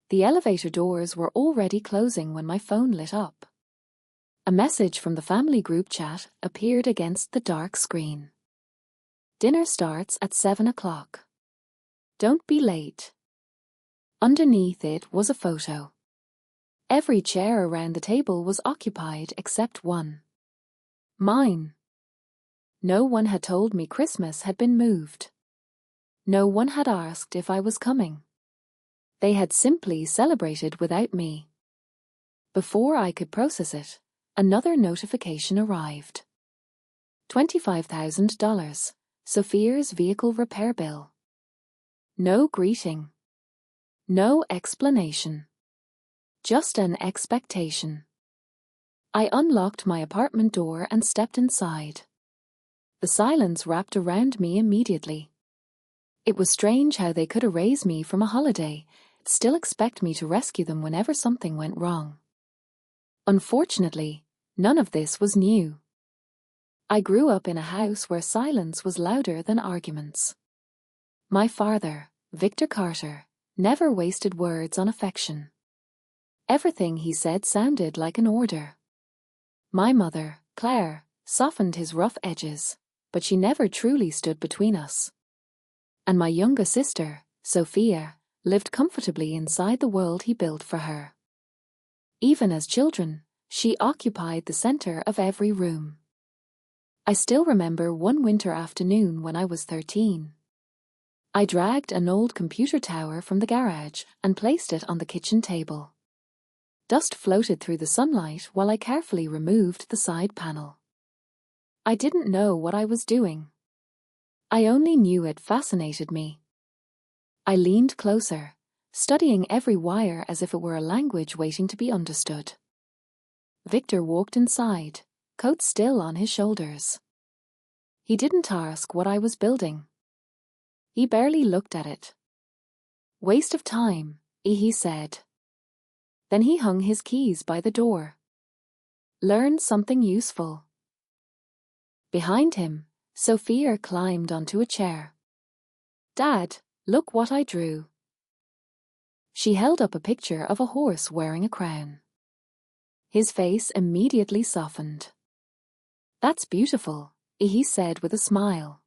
The elevator doors were already closing when my phone lit up. A message from the family group chat appeared against the dark screen. Dinner starts at 7 o'clock. Don't be late. Underneath it was a photo. Every chair around the table was occupied except one. Mine. No one had told me Christmas had been moved. No one had asked if I was coming. They had simply celebrated without me. Before I could process it, another notification arrived. $25,000, Sophia's vehicle repair bill. No greeting. No explanation. Just an expectation. I unlocked my apartment door and stepped inside. The silence wrapped around me immediately. It was strange how they could erase me from a holiday, yet still expect me to rescue them whenever something went wrong. Unfortunately, none of this was new. I grew up in a house where silence was louder than arguments. My father, Victor Carter, never wasted words on affection. Everything he said sounded like an order. My mother, Claire, softened his rough edges, but she never truly stood between us. And my younger sister, Sophia, lived comfortably inside the world he built for her. Even as children, she occupied the center of every room. I still remember one winter afternoon when I was 13. I dragged an old computer tower from the garage and placed it on the kitchen table. Dust floated through the sunlight while I carefully removed the side panel. I didn't know what I was doing. I only knew it fascinated me. I leaned closer, studying every wire as if it were a language waiting to be understood. Victor walked inside, coat still on his shoulders. He didn't ask what I was building. He barely looked at it. Waste of time, he said. Then he hung his keys by the door. Learn something useful. Behind him, Sophia climbed onto a chair. Dad, look what I drew. She held up a picture of a horse wearing a crown. His face immediately softened. That's beautiful, he said with a smile.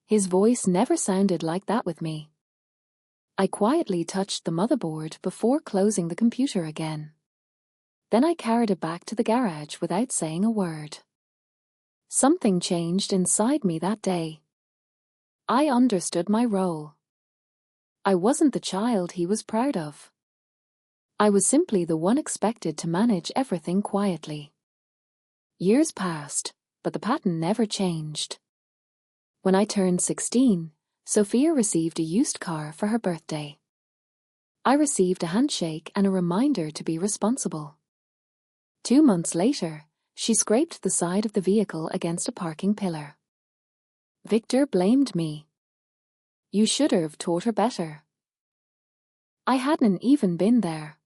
His voice never sounded like that with me. I quietly touched the motherboard before closing the computer again. Then I carried it back to the garage without saying a word. Something changed inside me that day. I understood my role. I wasn't the child he was proud of. I was simply the one expected to manage everything quietly. Years passed, but the pattern never changed. When I turned 16, Sophia received a used car for her birthday. I received a handshake and a reminder to be responsible. 2 months later, she scraped the side of the vehicle against a parking pillar. Victor blamed me. You should have taught her better. I hadn't even been there.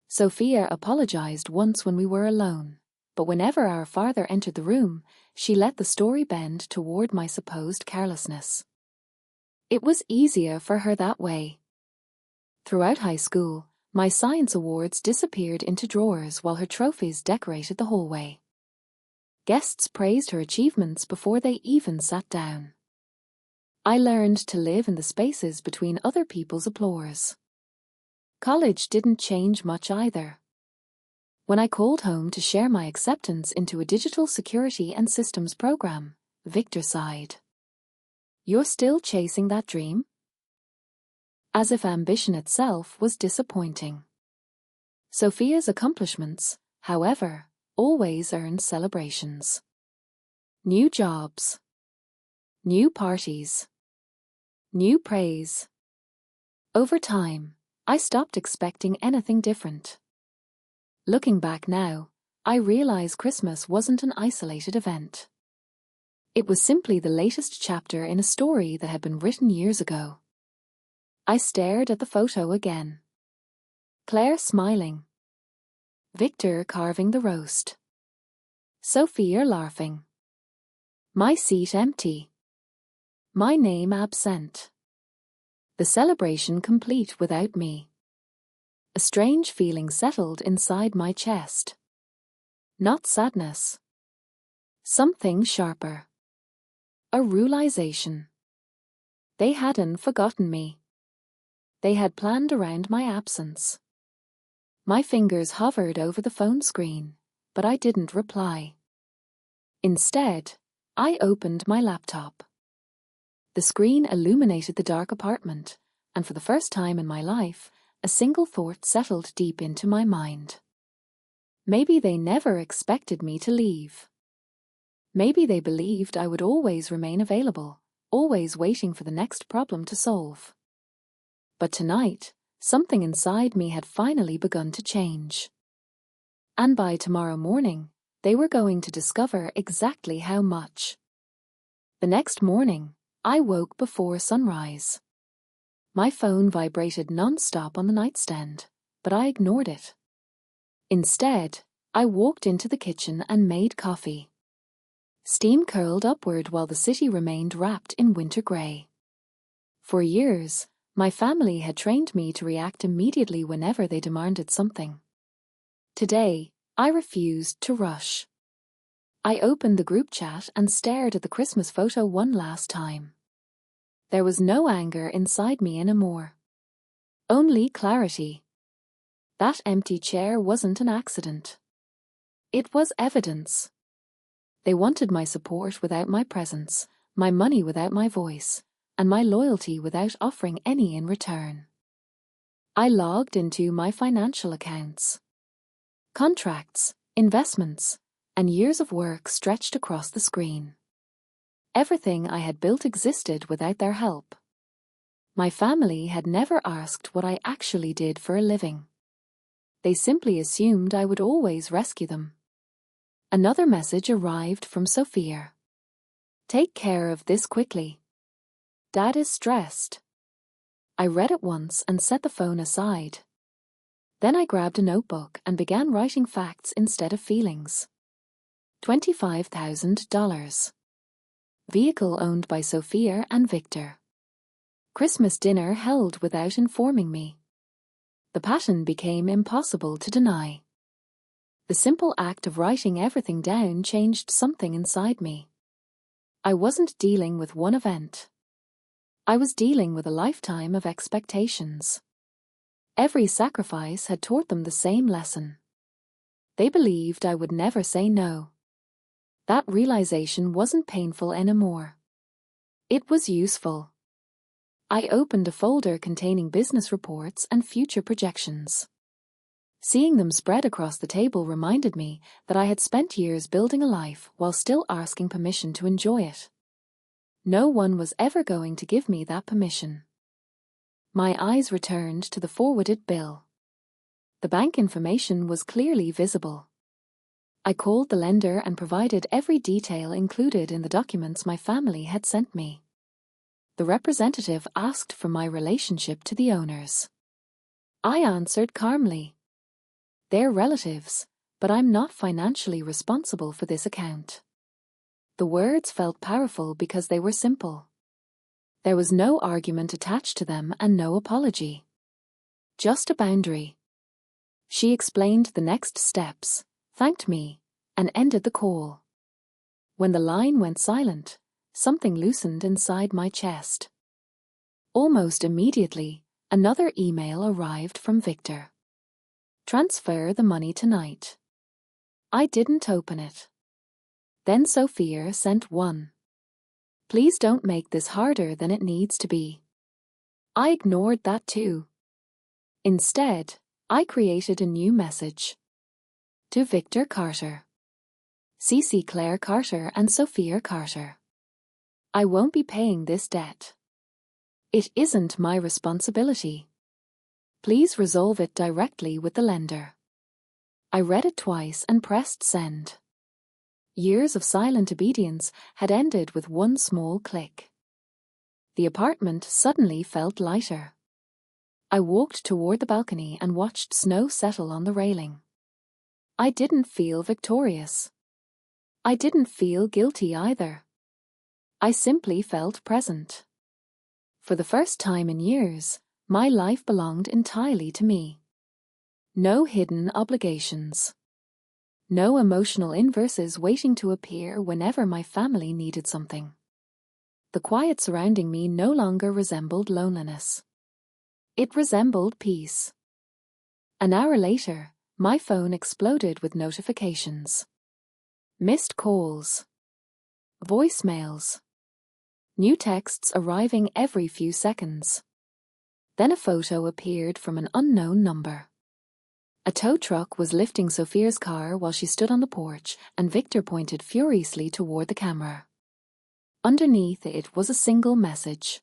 Sophia apologized once when we were alone, but whenever our father entered the room, she let the story bend toward my supposed carelessness. It was easier for her that way. Throughout high school, my science awards disappeared into drawers while her trophies decorated the hallway. Guests praised her achievements before they even sat down. I learned to live in the spaces between other people's applause. College didn't change much either. When I called home to share my acceptance into a digital security and systems program, Victor sighed. You're still chasing that dream? As if ambition itself was disappointing. Sophia's accomplishments, however, always earned celebrations. New jobs. New parties. New praise. Over time, I stopped expecting anything different. Looking back now, I realize Christmas wasn't an isolated event. It was simply the latest chapter in a story that had been written years ago. I stared at the photo again. Claire smiling. Victor carving the roast. Sophia laughing. My seat empty. My name absent. The celebration complete without me. A strange feeling settled inside my chest. Not sadness. Something sharper. A realization. They hadn't forgotten me. They had planned around my absence. My fingers hovered over the phone screen, but I didn't reply. Instead, I opened my laptop. The screen illuminated the dark apartment, and for the first time in my life, a single thought settled deep into my mind. Maybe they never expected me to leave. Maybe they believed I would always remain available, always waiting for the next problem to solve. But tonight, something inside me had finally begun to change. And by tomorrow morning, they were going to discover exactly how much. The next morning, I woke before sunrise. My phone vibrated non-stop on the nightstand, but I ignored it. Instead, I walked into the kitchen and made coffee. Steam curled upward while the city remained wrapped in winter grey. For years, my family had trained me to react immediately whenever they demanded something. Today, I refused to rush. I opened the group chat and stared at the Christmas photo one last time. There was no anger inside me anymore. Only clarity. That empty chair wasn't an accident. It was evidence. They wanted my support without my presence, my money without my voice, and my loyalty without offering any in return. I logged into my financial accounts. Contracts, investments, and years of work stretched across the screen. Everything I had built existed without their help. My family had never asked what I actually did for a living. They simply assumed I would always rescue them. Another message arrived from Sophia. Take care of this quickly. Dad is stressed. I read it once and set the phone aside. Then I grabbed a notebook and began writing facts instead of feelings. $25,000. Vehicle owned by Sophia and Victor. Christmas dinner held without informing me. The pattern became impossible to deny. The simple act of writing everything down changed something inside me. I wasn't dealing with one event. I was dealing with a lifetime of expectations. Every sacrifice had taught them the same lesson. They believed I would never say no. That realization wasn't painful anymore. It was useful. I opened a folder containing business reports and future projections. Seeing them spread across the table reminded me that I had spent years building a life while still asking permission to enjoy it. No one was ever going to give me that permission. My eyes returned to the forwarded bill. The bank information was clearly visible. I called the lender and provided every detail included in the documents my family had sent me. The representative asked for my relationship to the owners. I answered calmly. They're relatives, but I'm not financially responsible for this account. The words felt powerful because they were simple. There was no argument attached to them and no apology. Just a boundary. She explained the next steps, thanked me, and ended the call. When the line went silent, something loosened inside my chest. Almost immediately, another email arrived from Victor. Transfer the money tonight. I didn't open it. Then Sophia sent one. Please don't make this harder than it needs to be. I ignored that too. Instead, I created a new message. To Victor Carter. CC Claire Carter and Sophia Carter. I won't be paying this debt. It isn't my responsibility. Please resolve it directly with the lender. I read it twice and pressed send. Years of silent obedience had ended with one small click. The apartment suddenly felt lighter. I walked toward the balcony and watched snow settle on the railing. I didn't feel victorious. I didn't feel guilty either. I simply felt present. For the first time in years, my life belonged entirely to me. No hidden obligations. No emotional inverses waiting to appear whenever my family needed something. The quiet surrounding me no longer resembled loneliness. It resembled peace. An hour later, my phone exploded with notifications. Missed calls. Voicemails. New texts arriving every few seconds. Then a photo appeared from an unknown number. A tow truck was lifting Sophia's car while she stood on the porch, and Victor pointed furiously toward the camera. Underneath it was a single message.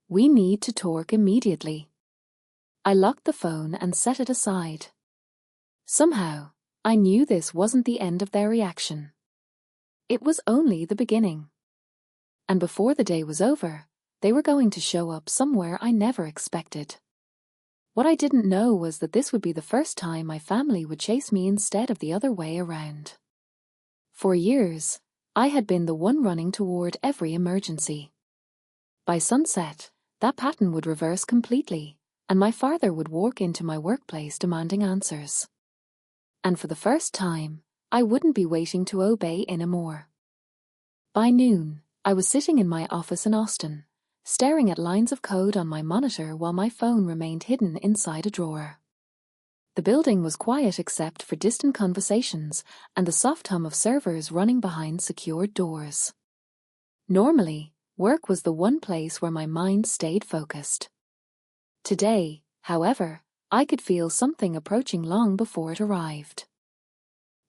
We need to talk immediately. I locked the phone and set it aside. Somehow, I knew this wasn't the end of their reaction. It was only the beginning. And before the day was over, they were going to show up somewhere I never expected. What I didn't know was that this would be the first time my family would chase me instead of the other way around. For years, I had been the one running toward every emergency. By sunset, that pattern would reverse completely, and my father would walk into my workplace demanding answers. And for the first time, I wouldn't be waiting to obey anymore. By noon, I was sitting in my office in Austin, staring at lines of code on my monitor while my phone remained hidden inside a drawer. The building was quiet except for distant conversations and the soft hum of servers running behind secured doors. Normally, work was the one place where my mind stayed focused. Today, however, I could feel something approaching long before it arrived.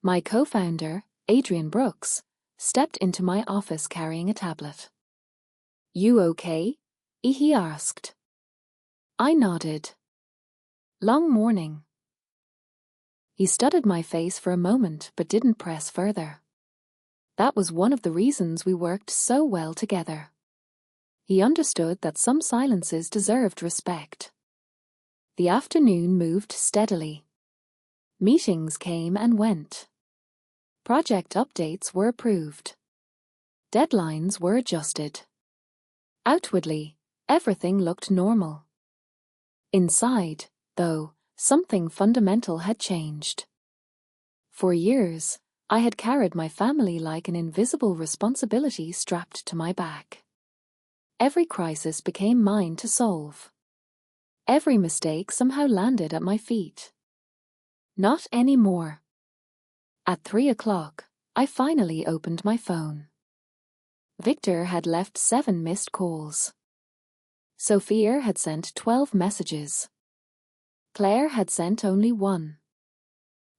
My co-founder, Adrian Brooks, stepped into my office carrying a tablet. "You okay?" he asked. I nodded. "Long morning." He studied my face for a moment but didn't press further. That was one of the reasons we worked so well together. He understood that some silences deserved respect. The afternoon moved steadily. Meetings came and went. Project updates were approved. Deadlines were adjusted. Outwardly, everything looked normal. Inside, though, something fundamental had changed. For years, I had carried my family like an invisible responsibility strapped to my back. Every crisis became mine to solve. Every mistake somehow landed at my feet. Not anymore. At 3 o'clock, I finally opened my phone. Victor had left 7 missed calls. Sophia had sent 12 messages. Claire had sent only 1.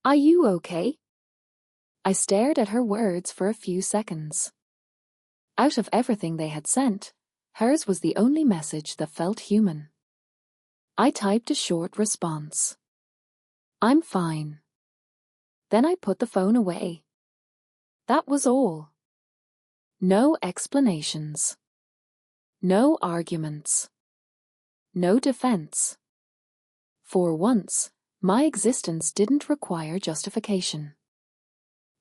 "Are you okay?" I stared at her words for a few seconds. Out of everything they had sent, hers was the only message that felt human. I typed a short response. "I'm fine." Then I put the phone away. That was all. No explanations. No arguments. No defense. For once, my existence didn't require justification.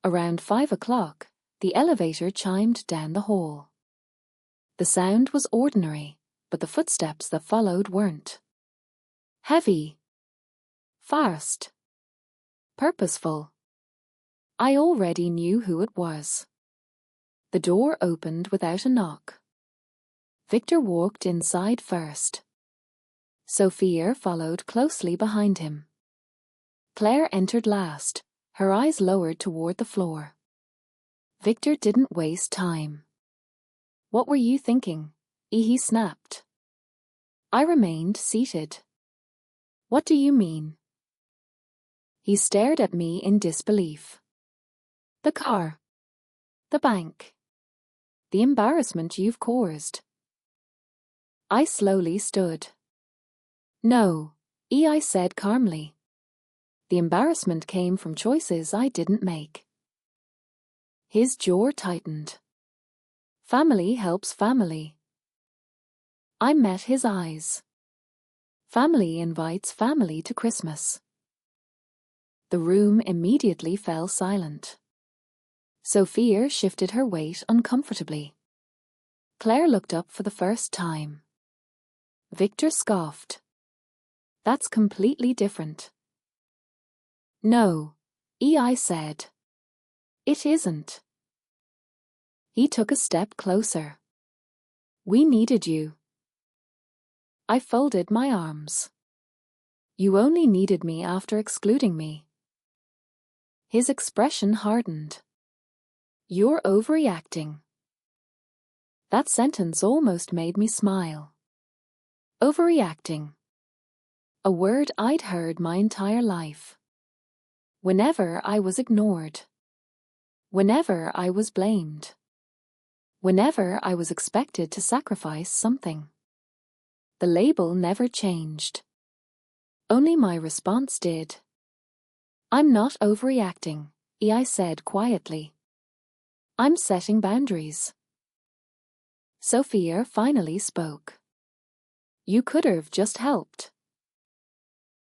Around 5 o'clock, the elevator chimed down the hall. The sound was ordinary, but the footsteps that followed weren't. Heavy. Fast. Purposeful. I already knew who it was. The door opened without a knock. Victor walked inside first. Sophia followed closely behind him. Claire entered last, her eyes lowered toward the floor. Victor didn't waste time. "What were you thinking?" he snapped. I remained seated. "What do you mean?" He stared at me in disbelief. "The car. The bank. The embarrassment you've caused." I slowly stood. "No," I said calmly. "The embarrassment came from choices I didn't make." His jaw tightened. "Family helps family." I met his eyes. Family invites family to Christmas. The room immediately fell silent. Sophia shifted her weight uncomfortably. Claire looked up for the first time. Victor scoffed. "That's completely different." No, I said. It isn't. He took a step closer. We needed you. I folded my arms. You only needed me after excluding me. His expression hardened. You're overreacting. That sentence almost made me smile. Overreacting. A word I'd heard my entire life. Whenever I was ignored. Whenever I was blamed. Whenever I was expected to sacrifice something. The label never changed. Only my response did. I'm not overreacting, I said quietly. I'm setting boundaries. Sophia finally spoke. You could have just helped.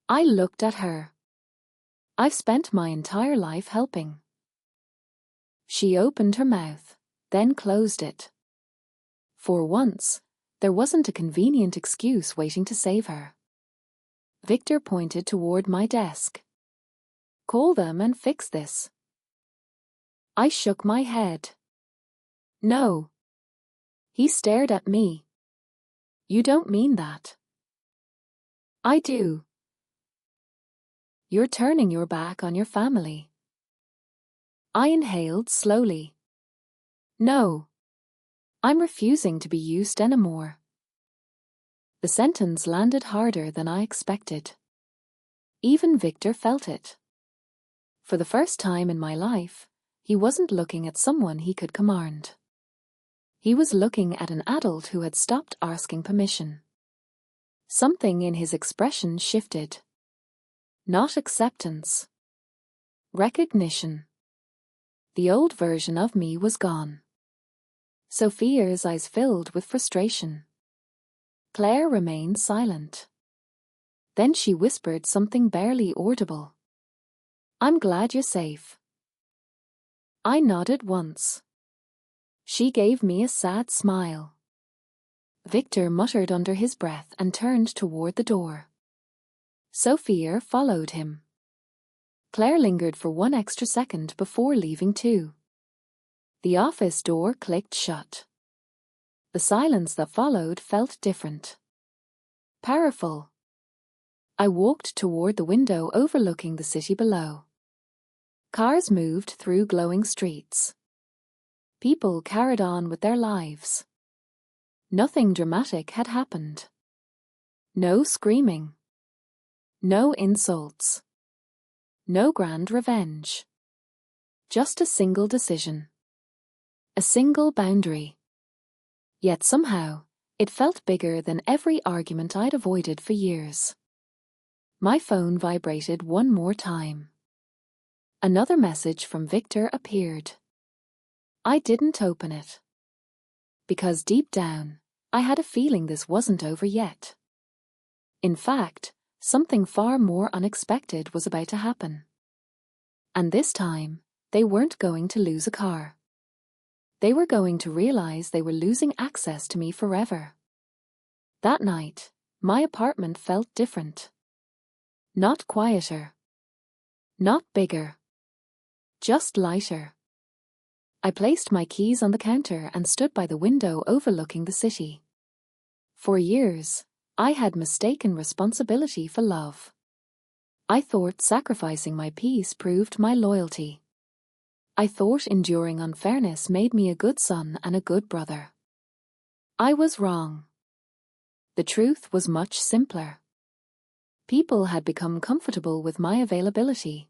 I looked at her. I've spent my entire life helping. She opened her mouth, then closed it. For once, there wasn't a convenient excuse waiting to save her. Victor pointed toward my desk. Call them and fix this. I shook my head. No. He stared at me. You don't mean that. I do. You're turning your back on your family. I inhaled slowly. No. I'm refusing to be used anymore. The sentence landed harder than I expected. Even Victor felt it. For the first time in my life, he wasn't looking at someone he could command. He was looking at an adult who had stopped asking permission. Something in his expression shifted. Not acceptance. Recognition. The old version of me was gone. Sophia's eyes filled with frustration. Claire remained silent. Then she whispered something barely audible. I'm glad you're safe. I nodded once. She gave me a sad smile. Victor muttered under his breath and turned toward the door. Sophia followed him. Claire lingered for one extra second before leaving too. The office door clicked shut. The silence that followed felt different. Powerful. I walked toward the window overlooking the city below. Cars moved through glowing streets. People carried on with their lives. Nothing dramatic had happened. No screaming. No insults. No grand revenge. Just a single decision. A single boundary. Yet somehow, it felt bigger than every argument I'd avoided for years. My phone vibrated one more time. Another message from Victor appeared. I didn't open it. Because deep down, I had a feeling this wasn't over yet. In fact, something far more unexpected was about to happen. And this time, they weren't going to lose a car. They were going to realize they were losing access to me forever. That night, my apartment felt different. Not quieter. Not bigger. Just lighter. I placed my keys on the counter and stood by the window overlooking the city. For years, I had mistaken responsibility for love. I thought sacrificing my peace proved my loyalty. I thought enduring unfairness made me a good son and a good brother. I was wrong. The truth was much simpler. People had become comfortable with my availability.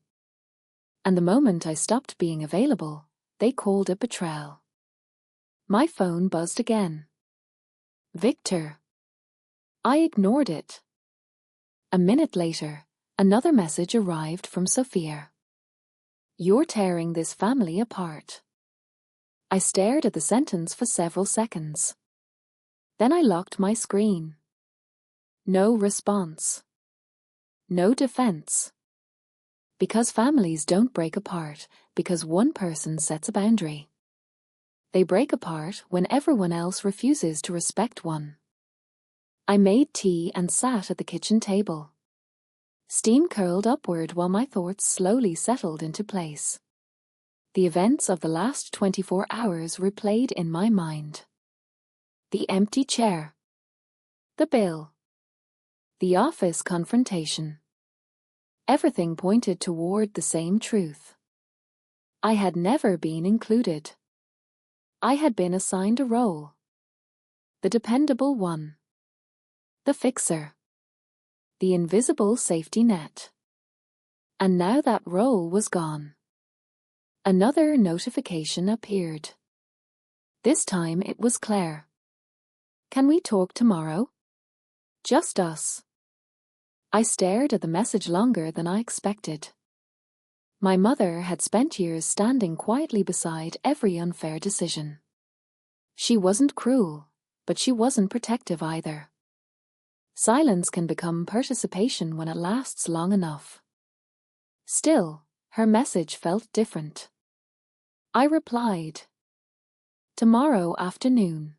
And the moment I stopped being available, they called it betrayal. My phone buzzed again. Victor. I ignored it. A minute later, another message arrived from Sophia. You're tearing this family apart. I stared at the sentence for several seconds. Then I locked my screen. No response. No defense. Because families don't break apart because one person sets a boundary. They break apart when everyone else refuses to respect one. I made tea and sat at the kitchen table. Steam curled upward while my thoughts slowly settled into place. The events of the last 24 hours replayed in my mind. The empty chair. The bill. The office confrontation. Everything pointed toward the same truth. I had never been included. I had been assigned a role. The dependable one. The fixer. The invisible safety net. And now that role was gone. Another notification appeared. This time it was Claire. Can we talk tomorrow? Just us. I stared at the message longer than I expected. My mother had spent years standing quietly beside every unfair decision. She wasn't cruel, but she wasn't protective either. Silence can become participation when it lasts long enough. Still, her message felt different. I replied, "Tomorrow afternoon."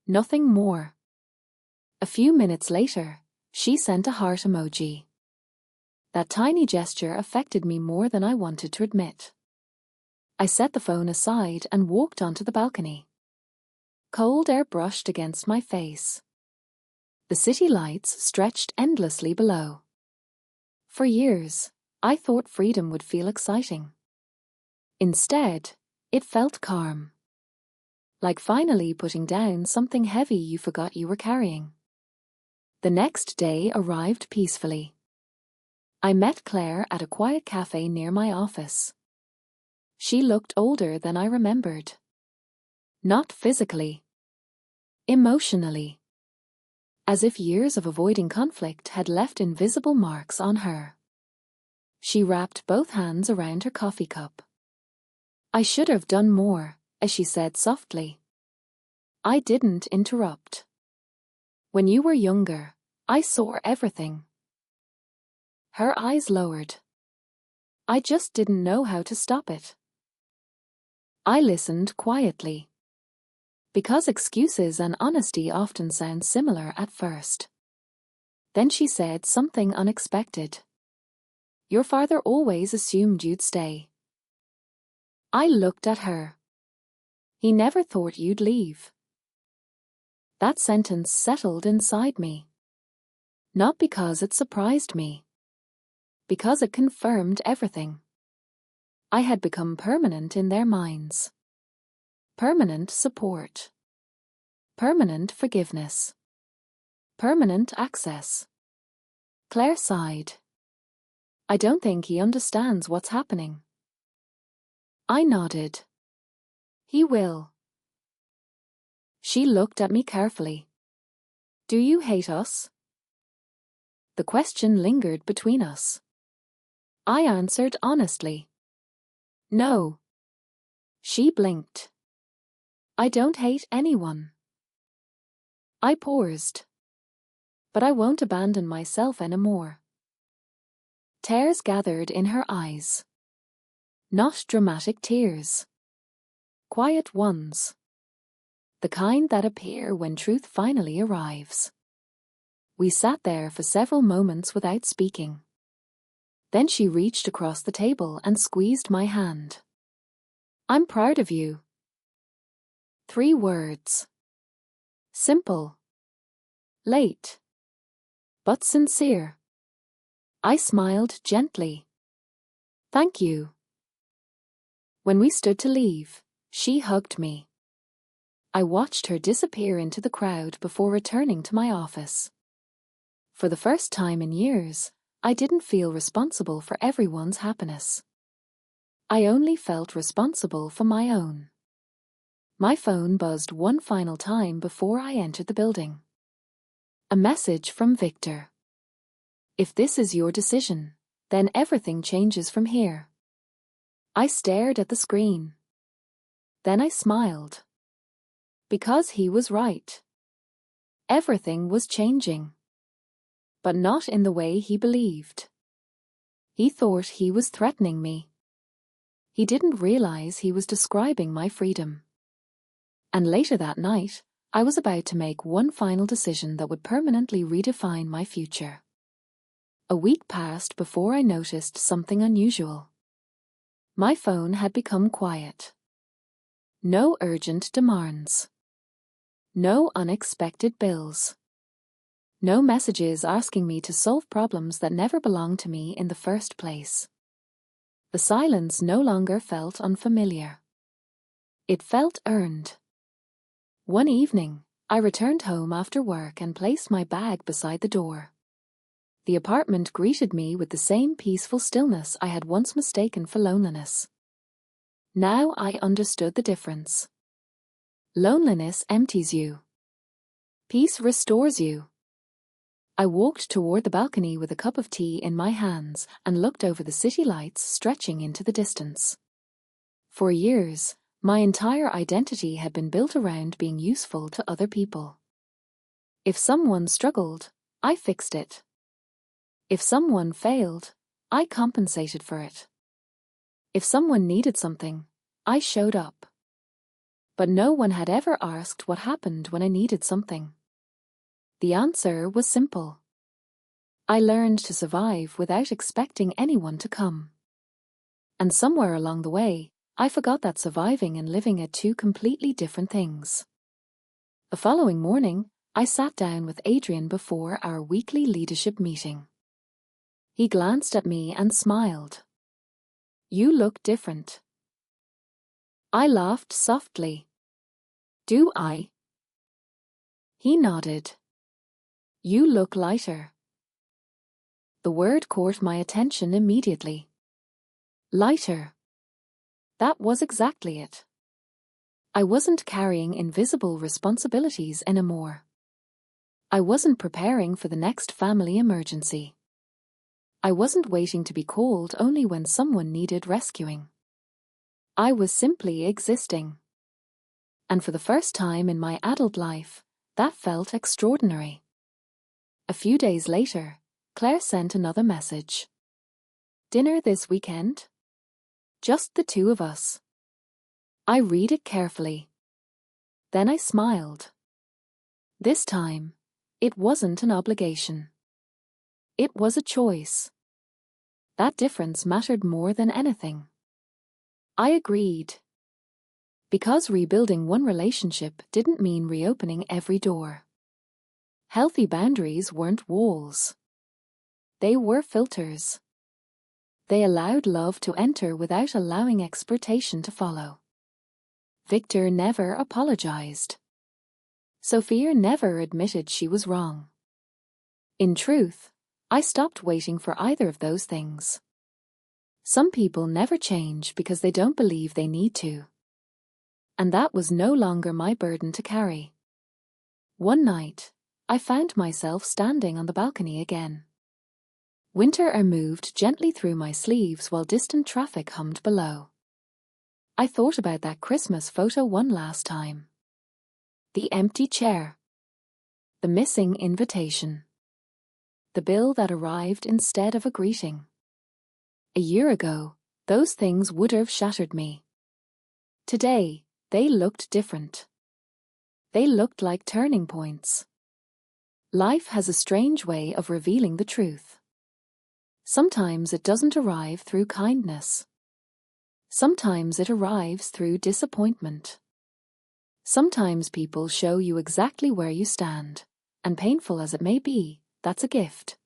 Nothing more. A few minutes later, she sent a heart emoji. That tiny gesture affected me more than I wanted to admit. I set the phone aside and walked onto the balcony. Cold air brushed against my face. The city lights stretched endlessly below. For years, I thought freedom would feel exciting. Instead, it felt calm. Like finally putting down something heavy you forgot you were carrying. The next day arrived peacefully. I met Claire at a quiet cafe near my office. She looked older than I remembered. Not physically. Emotionally. As if years of avoiding conflict had left invisible marks on her. She wrapped both hands around her coffee cup. "I should have done more," as she said softly. I didn't interrupt. "When you were younger, I saw everything." Her eyes lowered. "I just didn't know how to stop it." I listened quietly. Because excuses and honesty often sound similar at first. Then she said something unexpected. "Your father always assumed you'd stay." I looked at her. "He never thought you'd leave." That sentence settled inside me. Not because it surprised me. Because it confirmed everything. I had become permanent in their minds. Permanent support. Permanent forgiveness. Permanent access. Claire sighed. "I don't think he understands what's happening." I nodded. "He will." She looked at me carefully. "Do you hate us?" The question lingered between us. I answered honestly. "No." She blinked. "I don't hate anyone." I paused. "But I won't abandon myself anymore." Tears gathered in her eyes. Not dramatic tears. Quiet ones. The kind that appear when truth finally arrives. We sat there for several moments without speaking. Then she reached across the table and squeezed my hand. "I'm proud of you." 3 words. Simple. Late. But sincere. I smiled gently. "Thank you." When we stood to leave, she hugged me. I watched her disappear into the crowd before returning to my office. For the first time in years, I didn't feel responsible for everyone's happiness. I only felt responsible for my own. My phone buzzed one final time before I entered the building. A message from Victor. "If this is your decision, then everything changes from here." I stared at the screen. Then I smiled. Because he was right. Everything was changing. But not in the way he believed. He thought he was threatening me. He didn't realize he was describing my freedom. And later that night, I was about to make one final decision that would permanently redefine my future. A week passed before I noticed something unusual. My phone had become quiet. No urgent demands. No unexpected bills. No messages asking me to solve problems that never belonged to me in the first place. The silence no longer felt unfamiliar. It felt earned. One evening, I returned home after work and placed my bag beside the door. The apartment greeted me with the same peaceful stillness I had once mistaken for loneliness. Now I understood the difference. Loneliness empties you. Peace restores you. I walked toward the balcony with a cup of tea in my hands and looked over the city lights stretching into the distance. For years, my entire identity had been built around being useful to other people. If someone struggled, I fixed it. If someone failed, I compensated for it. If someone needed something, I showed up. But no one had ever asked what happened when I needed something. The answer was simple. I learned to survive without expecting anyone to come. And somewhere along the way, I forgot that surviving and living are two completely different things. The following morning, I sat down with Adrian before our weekly leadership meeting. He glanced at me and smiled. "You look different." I laughed softly. "Do I?" He nodded. "You look lighter." The word caught my attention immediately. Lighter. That was exactly it. I wasn't carrying invisible responsibilities anymore. I wasn't preparing for the next family emergency. I wasn't waiting to be called only when someone needed rescuing. I was simply existing. And for the first time in my adult life, that felt extraordinary. A few days later, Claire sent another message. "Dinner this weekend? Just the two of us." I read it carefully. Then I smiled. This time, it wasn't an obligation. It was a choice. That difference mattered more than anything. I agreed. Because rebuilding one relationship didn't mean reopening every door. Healthy boundaries weren't walls. They were filters. They allowed love to enter without allowing exploitation to follow. Victor never apologized. Sophia never admitted she was wrong. In truth, I stopped waiting for either of those things. Some people never change because they don't believe they need to. And that was no longer my burden to carry. One night, I found myself standing on the balcony again. Winter air moved gently through my sleeves while distant traffic hummed below. I thought about that Christmas photo one last time. The empty chair. The missing invitation. The bill that arrived instead of a greeting. A year ago, those things would have shattered me. Today, they looked different. They looked like turning points. Life has a strange way of revealing the truth. Sometimes it doesn't arrive through kindness. Sometimes it arrives through disappointment. Sometimes people show you exactly where you stand, and painful as it may be, that's a gift.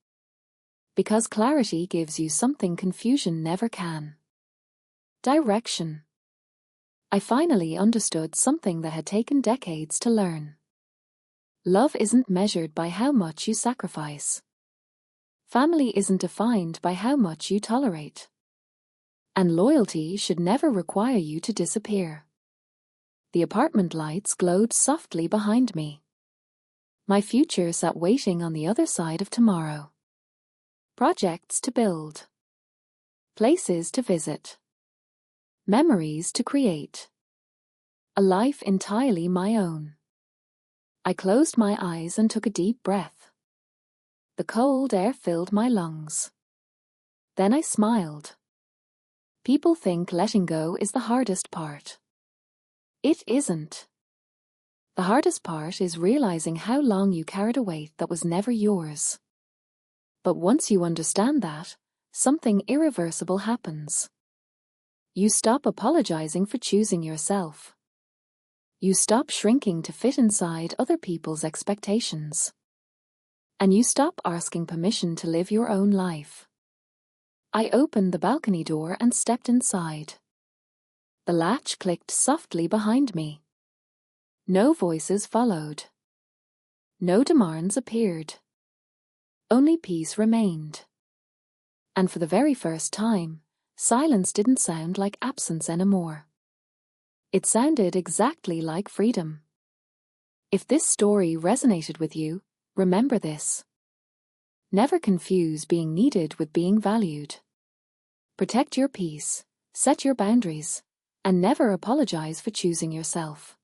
Because clarity gives you something confusion never can. Direction. I finally understood something that had taken decades to learn. Love isn't measured by how much you sacrifice. Family isn't defined by how much you tolerate. And loyalty should never require you to disappear. The apartment lights glowed softly behind me. My future sat waiting on the other side of tomorrow. Projects to build. Places to visit. Memories to create. A life entirely my own. I closed my eyes and took a deep breath. The cold air filled my lungs. Then I smiled. People think letting go is the hardest part. It isn't. The hardest part is realizing how long you carried a weight that was never yours. But once you understand that, something irreversible happens. You stop apologizing for choosing yourself. You stop shrinking to fit inside other people's expectations. And you stop asking permission to live your own life. I opened the balcony door and stepped inside. The latch clicked softly behind me. No voices followed. No demands appeared. Only peace remained. And for the very first time, silence didn't sound like absence anymore. It sounded exactly like freedom. If this story resonated with you, remember this. Never confuse being needed with being valued. Protect your peace, set your boundaries, and never apologize for choosing yourself.